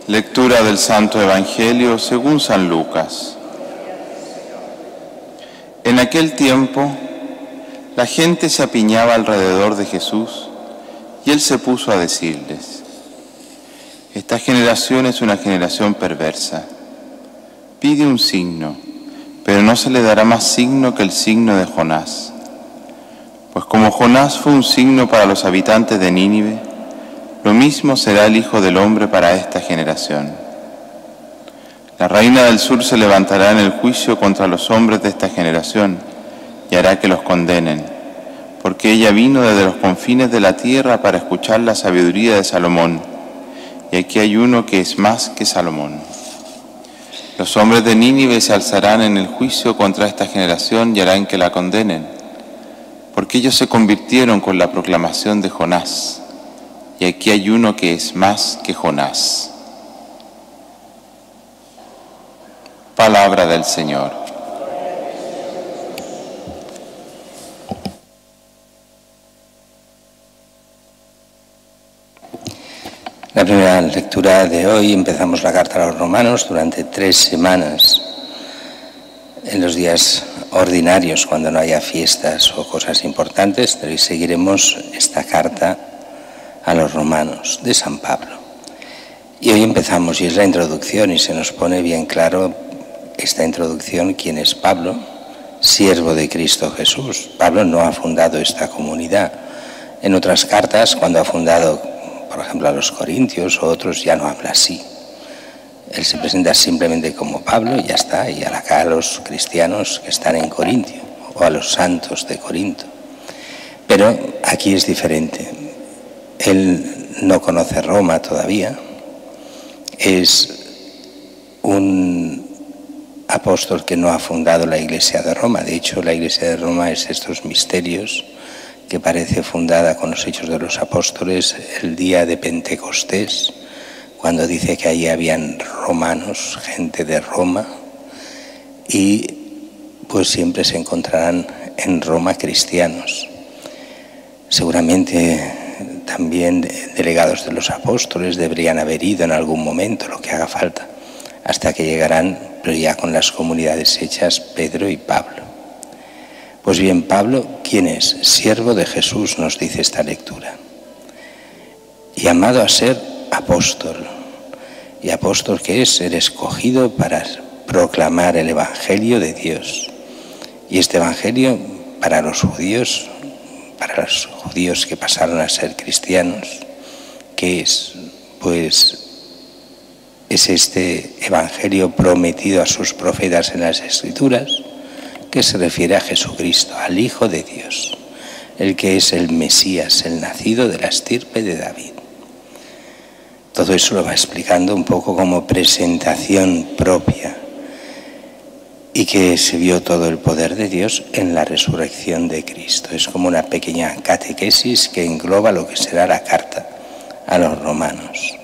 Lectura del Santo Evangelio según San Lucas. En aquel tiempo, la gente se apiñaba alrededor de Jesús y él se puso a decirles: esta generación es una generación perversa. Pide un signo, pero no se le dará más signo que el signo de Jonás. Pues como Jonás fue un signo para los habitantes de Nínive, lo mismo será el Hijo del Hombre para esta generación. La reina del sur se levantará en el juicio contra los hombres de esta generación y hará que los condenen, porque ella vino desde los confines de la tierra para escuchar la sabiduría de Salomón, y aquí hay uno que es más que Salomón. Los hombres de Nínive se alzarán en el juicio contra esta generación y harán que la condenen, porque ellos se convirtieron con la proclamación de Jonás, y aquí hay uno que es más que Jonás. Palabra del Señor. La primera lectura de hoy, empezamos la carta a los romanos durante 3 semanas, en los días ordinarios, cuando no haya fiestas o cosas importantes, pero hoy seguiremos esta carta a los romanos de San Pablo. Y hoy empezamos, y es la introducción, y se nos pone bien claro esta introducción, quién es Pablo, siervo de Cristo Jesús. Pablo no ha fundado esta comunidad. En otras cartas, cuando ha fundado, por ejemplo, a los Corintios o otros, ya no habla así. Él se presenta simplemente como Pablo y ya está, y acá a los cristianos que están en Corintio o a los santos de Corinto. Pero aquí es diferente. Él no conoce Roma todavía, es un apóstol que no ha fundado la Iglesia de Roma. De hecho, la Iglesia de Roma es estos misterios que parece fundada con los Hechos de los Apóstoles el día de Pentecostés, cuando dice que allí habían romanos, gente de Roma, y pues siempre se encontrarán en Roma cristianos. Seguramente también delegados de los apóstoles deberían haber ido en algún momento, lo que haga falta, hasta que llegarán, pero ya con las comunidades hechas, Pedro y Pablo. Pues bien, Pablo, ¿quién es? Siervo de Jesús, nos dice esta lectura. Llamado a ser apóstol. ¿Y apóstol qué es? Ser escogido para proclamar el Evangelio de Dios. Y este Evangelio para los judíos que pasaron a ser cristianos, ¿qué es? Pues es este Evangelio prometido a sus profetas en las Escrituras, que se refiere a Jesucristo, al Hijo de Dios, el que es el Mesías, el nacido de la estirpe de David. Todo eso lo va explicando un poco como presentación propia, y que se vio todo el poder de Dios en la resurrección de Cristo. Es como una pequeña catequesis que engloba lo que será la carta a los romanos.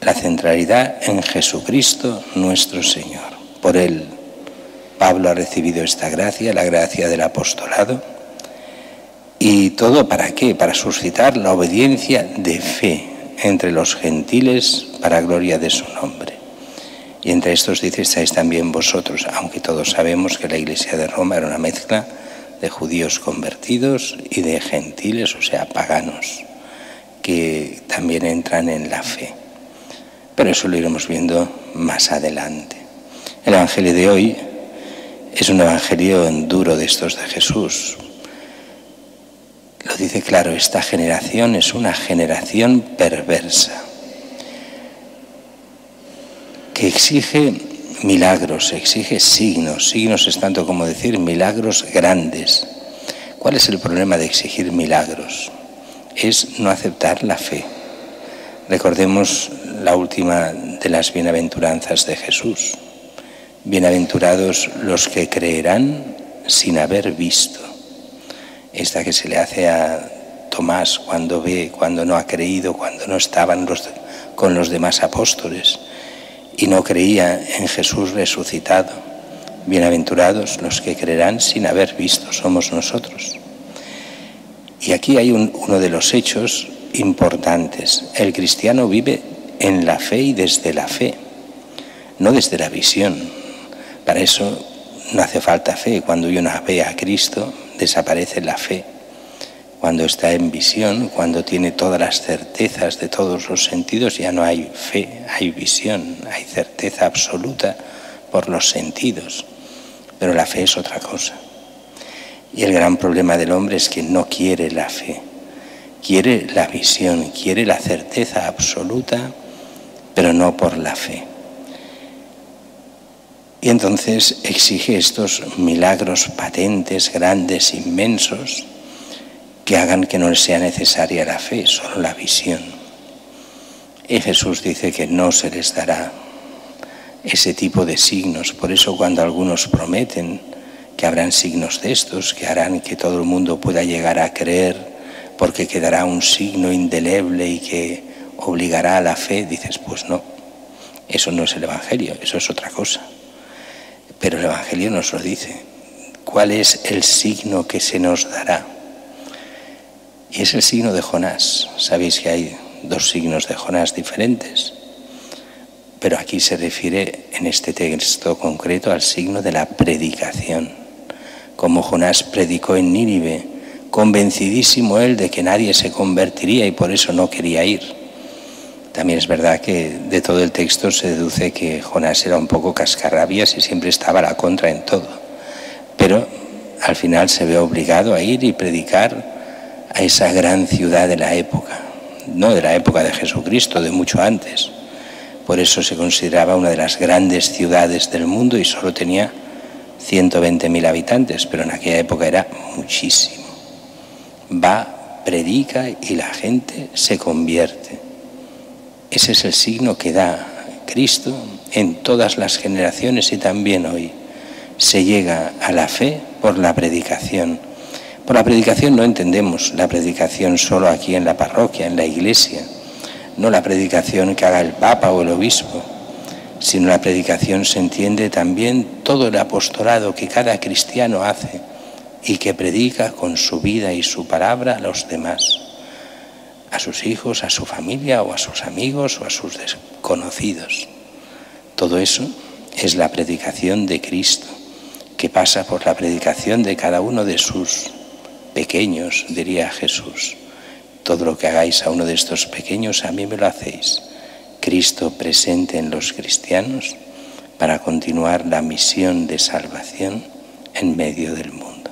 La centralidad en Jesucristo nuestro Señor. Por Él, Pablo ha recibido esta gracia, la gracia del apostolado. ¿Y todo para qué? Para suscitar la obediencia de fe entre los gentiles para gloria de su nombre. Y entre estos dice, estáis también vosotros, aunque todos sabemos que la Iglesia de Roma era una mezcla de judíos convertidos y de gentiles, o sea, paganos, que también entran en la fe. Pero eso lo iremos viendo más adelante. El Evangelio de hoy es un evangelio duro de estos de Jesús. Lo dice claro, esta generación es una generación perversa, que exige milagros, exige signos. Signos es tanto como decir milagros grandes. ¿Cuál es el problema de exigir milagros? Es no aceptar la fe. Recordemos la última de las bienaventuranzas de Jesús. Bienaventurados los que creerán sin haber visto. Esta que se le hace a Tomás cuando ve, cuando no ha creído, cuando no estaban con los demás apóstoles y no creía en Jesús resucitado. Bienaventurados los que creerán sin haber visto, somos nosotros. Y aquí hay uno de los hechos importantes. El cristiano vive en la fe y desde la fe, no desde la visión. Para eso no hace falta fe. Cuando uno ve a Cristo, desaparece la fe. Cuando está en visión, cuando tiene todas las certezas de todos los sentidos, ya no hay fe, hay visión, hay certeza absoluta por los sentidos. Pero la fe es otra cosa. Y el gran problema del hombre es que no quiere la fe, quiere la visión, quiere la certeza absoluta, pero no por la fe. Y entonces exige estos milagros patentes, grandes, inmensos, que hagan que no sea necesaria la fe, solo la visión. Y Jesús dice que no se les dará ese tipo de signos. Por eso cuando algunos prometen que habrán signos de estos, que harán que todo el mundo pueda llegar a creer, porque quedará un signo indeleble y que obligará a la fe, dices, pues no, eso no es el Evangelio, eso es otra cosa. Pero el Evangelio nos lo dice. ¿Cuál es el signo que se nos dará? Y es el signo de Jonás. Sabéis que hay 2 signos de Jonás diferentes, pero aquí se refiere en este texto concreto al signo de la predicación. Como Jonás predicó en Nínive, convencidísimo él de que nadie se convertiría y por eso no quería ir. También es verdad que de todo el texto se deduce que Jonás era un poco cascarrabias y siempre estaba a la contra en todo. Pero al final se ve obligado a ir y predicar a esa gran ciudad de la época, no de la época de Jesucristo, de mucho antes. Por eso se consideraba una de las grandes ciudades del mundo y solo tenía 120.000 habitantes, pero en aquella época era muchísimo. Va, predica y la gente se convierte. Ese es el signo que da Cristo en todas las generaciones y también hoy. Se llega a la fe por la predicación. Por la predicación no entendemos la predicación solo aquí en la parroquia, en la iglesia, no la predicación que haga el Papa o el Obispo, sino la predicación se entiende también todo el apostolado que cada cristiano hace y que predica con su vida y su palabra a los demás, a sus hijos, a su familia o a sus amigos o a sus desconocidos. Todo eso es la predicación de Cristo, que pasa por la predicación de cada uno de sus pequeños, diría Jesús. Todo lo que hagáis a uno de estos pequeños, a mí me lo hacéis. Cristo presente en los cristianos para continuar la misión de salvación en medio del mundo.